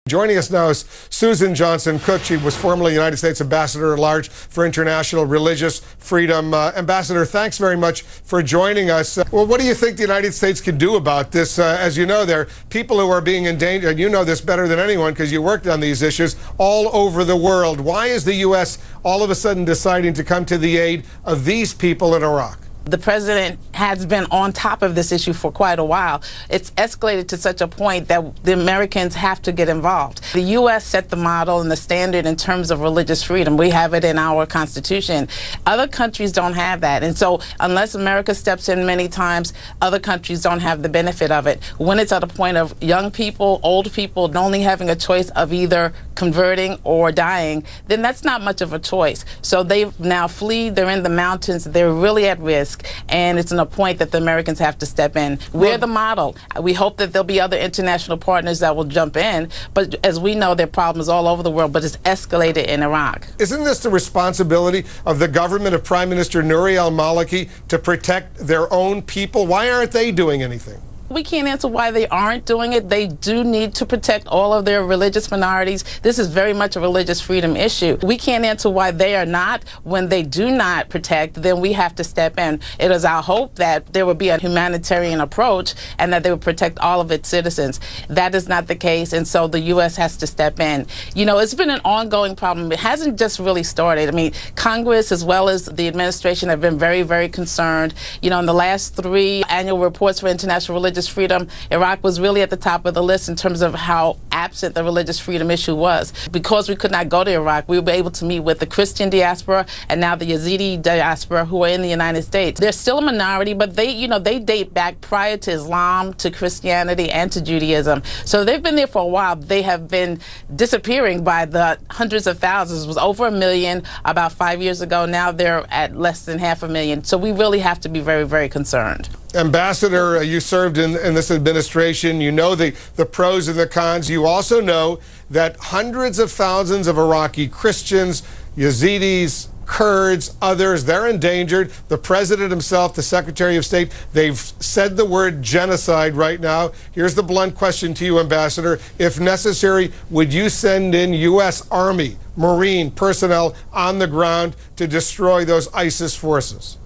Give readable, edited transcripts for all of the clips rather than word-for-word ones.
Joining us now is Suzan Johnson Cook. She was formerly United States Ambassador at Large for International Religious Freedom. Ambassador, thanks very much for joining us. Well, what do you think the United States can do about this? As you know, there are people who are being endangered, and you know this better than anyone because you worked on these issues all over the world. Why is the U.S. all of a sudden deciding to come to the aid of these people in Iraq? The president has been on top of this issue for quite a while. It's escalated to such a point that the Americans have to get involved. The U.S. set the model and the standard in terms of religious freedom. We have it in our Constitution. Other countries don't have that. And so unless America steps in many times, other countries don't have the benefit of it. When it's at a point of young people, old people only having a choice of either converting or dying, then that's not much of a choice. So they've now fled. They're in the mountains. They're really at risk. And it's a point that the Americans have to step in. We're the model. We hope that there'll be other international partners that will jump in. But as we know, there are problems all over the world, but it's escalated in Iraq. Isn't this the responsibility of the government of Prime Minister Nouri al-Maliki to protect their own people? Why aren't they doing anything? We can't answer why they aren't doing it. They do need to protect all of their religious minorities. This is very much a religious freedom issue. We can't answer why they are not. When they do not protect, then we have to step in. It is our hope that there will be a humanitarian approach and that they will protect all of its citizens. That is not the case, and so the U.S. has to step in. You know, it's been an ongoing problem. It hasn't just really started. I mean, Congress as well as the administration have been very, very concerned. You know, in the last 3 annual reports for international religious freedom, Iraq was really at the top of the list in terms of how absent the religious freedom issue was. Because we could not go to Iraq, we were able to meet with the Christian diaspora and now the Yazidi diaspora who are in the United States. They're still a minority, but they date back prior to Islam, to Christianity, and to Judaism. So they've been there for a while. They have been disappearing by the hundreds of thousands. It was over 1 million about 5 years ago. Now they're at less than 500,000. So we really have to be very, very concerned. Ambassador, you served in this administration. You know the pros and the cons. You also know that hundreds of thousands of Iraqi Christians, Yazidis, Kurds, others, they're endangered. The president himself, the Secretary of State, they've said the word genocide right now. Here's the blunt question to you, Ambassador. If necessary, would you send in U.S. Army, Marine personnel on the ground to destroy those ISIS forces?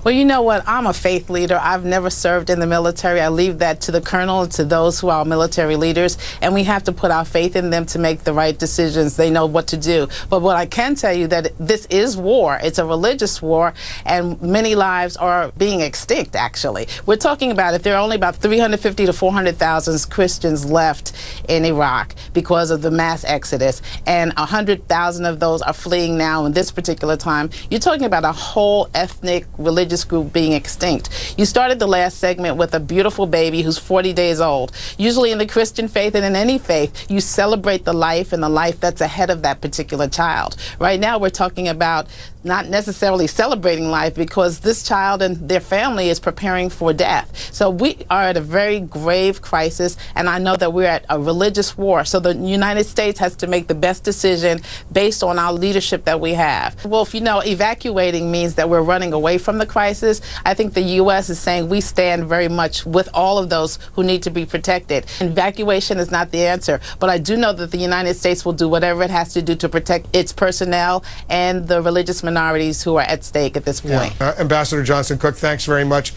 Well, you know what? I'm a faith leader. I've never served in the military. I leave that to the colonel and to those who are military leaders, and we have to put our faith in them to make the right decisions. They know what to do. But what I can tell you that this is war. It's a religious war, and many lives are being extinct, actually. We're talking about if there are only about 350 to 400,000 Christians left in Iraq because of the mass exodus, and 100,000 of those are fleeing now in this particular time. You're talking about a whole ethnic religious group being extinct. You started the last segment with a beautiful baby who's 40 days old. Usually in the Christian faith and in any faith, you celebrate the life and the life that's ahead of that particular child. Right now we're talking about not necessarily celebrating life because this child and their family is preparing for death. So we are at a very grave crisis, and I know that we're at a religious war. So the United States has to make the best decision based on our leadership that we have. Well, if you know, evacuating means that we're running away from the crisis. I think the U.S. is saying we stand very much with all of those who need to be protected. Evacuation is not the answer, but I do know that the United States will do whatever it has to do to protect its personnel and the religious minorities who are at stake at this point. Ambassador Johnson Cook, thanks very much.